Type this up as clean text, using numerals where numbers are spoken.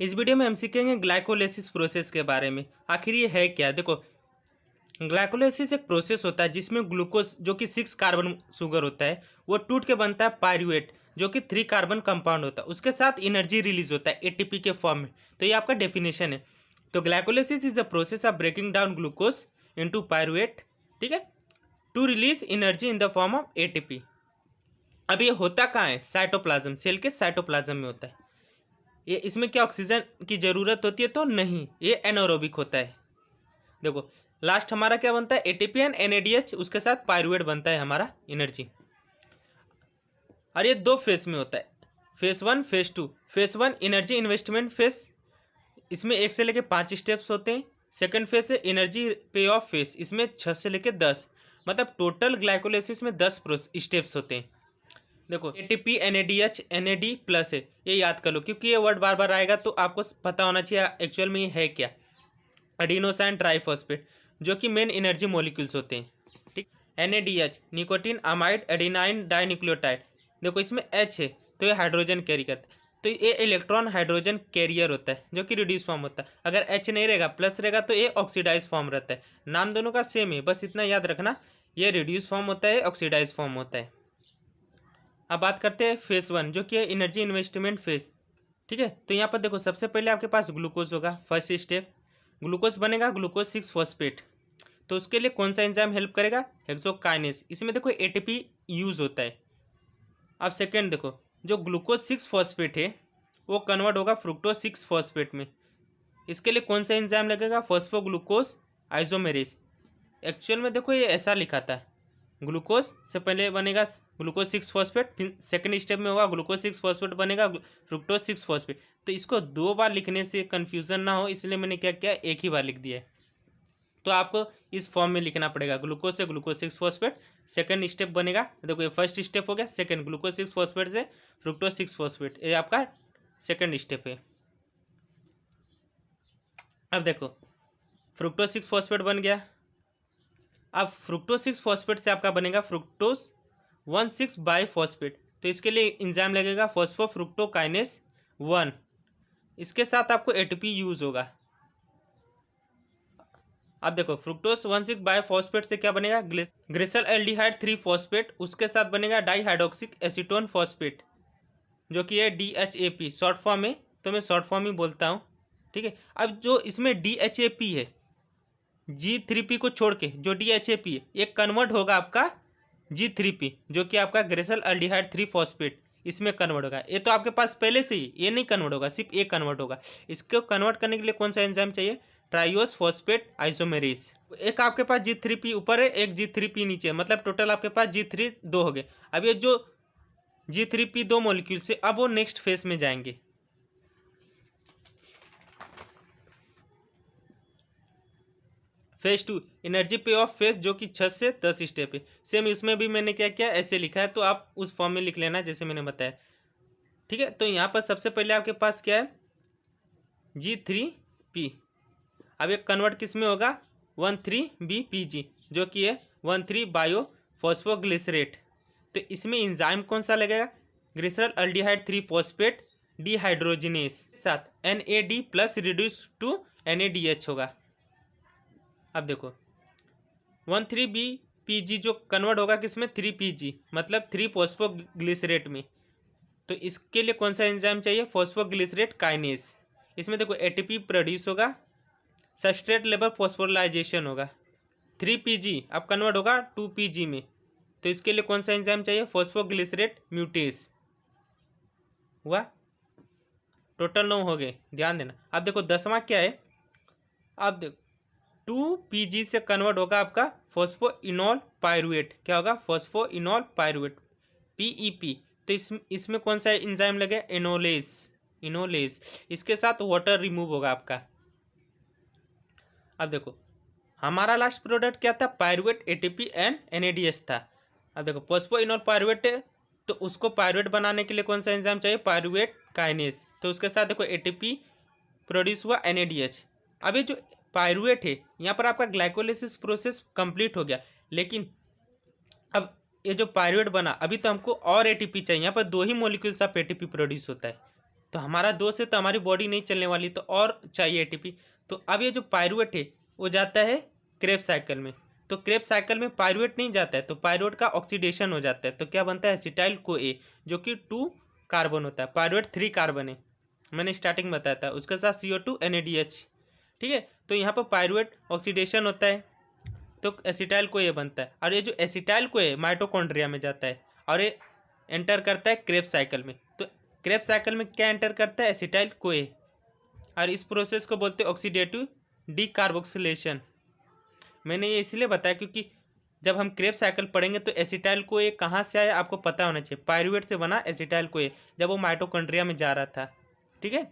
इस वीडियो में हम सीखेंगे ग्लाइकोलाइसिस प्रोसेस के बारे में। आखिर ये है क्या? देखो, ग्लाइकोलाइसिस एक प्रोसेस होता है जिसमें ग्लूकोज जो कि 6 कार्बन शुगर होता है वो टूट के बनता है पायरुवेट जो कि 3 कार्बन कंपाउंड होता है। उसके साथ एनर्जी रिलीज होता है एटीपी के फॉर्म में। तो ये आपका डेफिनेशन है। तो glycolysis is a process of breaking down glucose into pyruvate, ठीक है, to release energy in the form of ATP. अब ये होता कहाँ है? साइटोप्लाज्म, सेल के साइटोप्लाज्म में होता है। ये इसमें क्या ऑक्सीजन की ज़रूरत होती है? तो नहीं, ये एनारोबिक होता है। देखो, लास्ट हमारा क्या बनता है? एटीपी एंड एनएडीएच, उसके साथ पायरुवेट बनता है हमारा एनर्जी। और ये 2 फेज में होता है, phase 1 phase 2। Phase 1 energy investment phase, इसमें 1 से लेकर 5 स्टेप्स होते हैं। सेकंड फेज है एनर्जी पे ऑफ फेज, इसमें 6 से लेकर 10, मतलब टोटल ग्लाइकोलाइसिस में 10 स्टेप्स होते हैं। देखो, एटीपी एनएडीएच एनएडी प्लस है, ये याद कर लो क्योंकि ये वर्ड बार बार आएगा तो आपको पता होना चाहिए एक्चुअल में ये है क्या। एडिनोसाइन ट्राइफॉस्फेट जो कि मेन एनर्जी मॉलिक्यूल्स होते हैं, ठीक। NADH nicotine amide adenine dinucleotide. देखो, इसमें एच है तो ये हाइड्रोजन कैरी करता है, तो ये इलेक्ट्रॉन हाइड्रोजन कैरियर होता है जो कि रिड्यूस फॉर्म होता है। अगर एच नहीं रहेगा प्लस रहेगा तो ये ऑक्सीडाइज फॉर्म रहता है। नाम दोनों का सेम है, बस इतना याद रखना, ये रिड्यूस फॉर्म होता है, ऑक्सीडाइज फॉर्म होता है। अब बात करते हैं फेज 1 जो कि है एनर्जी इन्वेस्टमेंट फेज, ठीक है। तो यहाँ पर देखो, सबसे पहले आपके पास ग्लूकोज होगा। फर्स्ट स्टेप ग्लूकोज बनेगा, ग्लूकोज 6 फॉस्फेट। तो उसके लिए कौन सा एंजाइम हेल्प करेगा? हेक्सोकाइनेस। इसमें देखो एटीपी यूज होता है। अब सेकेंड देखो, जो ग्लूकोज 6 फॉस्फेट है वो कन्वर्ट होगा फ्रुक्टोज 6 फॉस्फेट में। इसके लिए कौन सा एंजाइम लगेगा? फॉस्फोग्लूकोज आइसोमेरेज। एक्चुअल में देखो ये ऐसा लिखा था, ग्लूकोज से पहले बनेगा ग्लूकोज 6 फॉस्फेट, फिर सेकंड स्टेप में होगा ग्लूकोज 6 फॉस्फेट बनेगा फ्रुक्टोज 6 फॉस्फेट। तो इसको 2 बार लिखने से कन्फ्यूज़न ना हो इसलिए मैंने क्या किया, एक ही बार लिख दिया है। तो आपको इस फॉर्म में लिखना पड़ेगा, ग्लूकोज से ग्लूकोज 6 फॉस्फेट। सेकंड स्टेप बनेगा, देखो ये फर्स्ट स्टेप हो गया, सेकंड ग्लूकोज 6 फॉस्फेट से फ्रुक्टोज 6 फॉस्फेट, ये आपका सेकंड स्टेप है। अब देखो, फ्रुक्टोज 6 फॉस्फेट बन गया। अब फ्रुक्टोज 6 फॉस्फेट से आपका बनेगा फ्रुक्टोज 1,6 बाईफॉस्फेट। तो इसके लिए एंजाइम लगेगा फॉस्फोफ्रुक्टोकाइनेस 1। इसके साथ आपको एटीपी यूज होगा। अब देखो, फ्रुक्टोज 1,6 बाईफॉस्फेट से क्या बनेगा? ग्लिसरल एल्डिहाइड 3 फॉस्फेट, उसके साथ बनेगा डाईहाइड्रोक्सिक एसीटोन फॉस्फेट जो कि है DHAP, शॉर्ट फॉर्म है तो मैं शॉर्ट फॉर्म ही बोलता हूँ, ठीक है। अब जो इसमें DHAP है, G3P को छोड़ के जो DHAP है ये कन्वर्ट होगा आपका G3P जो कि आपका ग्लिसरल एल्डिहाइड 3 फॉस्फेट, इसमें कन्वर्ट होगा। ये तो आपके पास पहले से ही, ये नहीं कन्वर्ट होगा, सिर्फ ये कन्वर्ट होगा। इसको कन्वर्ट करने के लिए कौन सा एंजाइम चाहिए? ट्राइओस फॉस्फेट आइसोमेरेज। एक आपके पास G3P ऊपर है, एक G3P नीचे है, मतलब टोटल आपके पास G3 2 हो गए। अब ये जो G3P 2 मॉलिक्यूल से अब वो नेक्स्ट फेज में जाएंगे। फेज 2 एनर्जी पे ऑफ फेज जो कि 6 से 10 स्टेप है। सेम इसमें भी मैंने क्या किया, ऐसे लिखा है, तो आप उस फॉर्म में लिख लेना जैसे मैंने बताया, ठीक है। तो यहाँ पर सबसे पहले आपके पास क्या है? G3P। अब ये कन्वर्ट किस में होगा? 1,3-BPG जो कि है 1,3 बायो फॉस्फोग्लिसरेट। तो इसमें इंजाइम कौन सा लगेगा? ग्लिसरल एल्डिहाइड 3 फॉस्फेट डिहाइड्रोजिनेस साथ NAD plus reduce to NADH होगा। अब देखो, 1,3-BPG जो कन्वर्ट होगा किसमें? 3PG, मतलब 3 फॉस्फोग्लिसरेट में। तो इसके लिए कौन सा एंजाइम चाहिए? Phosphoglycerate kinase. इसमें देखो एटीपी प्रोड्यूस होगा, सबस्ट्रेट लेवल फॉस्फोराइलेशन होगा। 3PG अब कन्वर्ट होगा 2PG में, तो इसके लिए कौन सा एंजाइम चाहिए? फॉस्फोग्लिसरेट म्यूटेस हुआ। टोटल 9 हो गए, ध्यान देना। अब देखो 10वां क्या है? अब देखो 2PG से कन्वर्ट होगा आपका फॉस्फोइनोल पायरुवेट। क्या होगा? Phosphoenol pyruvate, PEP। तो इसमें कौन सा एंजाइम लगे? इनोलेस। इसके साथ वाटर रिमूव होगा आपका। अब देखो, हमारा लास्ट प्रोडक्ट क्या था? पायरुवेट, ATP एंड NADH था। अब देखो, फॉस्फोइनोल पायरुवेट है तो उसको पायरुवेट बनाने के लिए कौन सा एंजाइम चाहिए? Pyruvate kinase. तो उसके साथ देखो ATP प्रोड्यूस हुआ, NADH। अब ये जो पायरुवेट है, यहाँ पर आपका ग्लाइकोलाइसिस प्रोसेस कंप्लीट हो गया, लेकिन अब ये जो पायरुवेट बना, अभी तो हमको और ATP चाहिए। यहाँ पर 2 ही मॉलिक्यूल्स ऑफ ATP प्रोड्यूस होता है, तो हमारा 2 से तो हमारी बॉडी नहीं चलने वाली, तो और चाहिए एटीपी। तो अब ये जो पायरूवेट है वो जाता है क्रेब्स साइकिल में। तो क्रेब्स साइकिल में पायरूवेट नहीं जाता है, तो पायरूवेट का ऑक्सीडेशन हो जाता है, तो क्या बनता है एसिटाइल को ए, जो कि 2 कार्बन होता है। पायरूवेट 3 कार्बन है, मैंने स्टार्टिंग में बताया था। उसके साथ CO2 NADH, ठीक है। तो यहाँ पर पायरूवेट ऑक्सीडेशन होता है तो एसिटाइल को ए बनता है, और ये जो एसिटाइल को ए माइटोकॉन्ड्रिया में जाता है और ये एंटर करता है क्रेब्स साइकिल में। तो क्रेब्स साइकिल में क्या एंटर करता है एसिटाइल को ए, और इस प्रोसेस को बोलते हैं ऑक्सीडेटिव डीकार्बोक्सिलेशन। मैंने ये इसलिए बताया क्योंकि जब हम क्रेब्स साइकिल पढ़ेंगे तो एसिटाइल को ए कहाँ से आया आपको पता होना चाहिए। पायरूवेट से बना एसिटाइल को ए जब वो माइटोकॉन्ड्रिया में जा रहा था, ठीक है।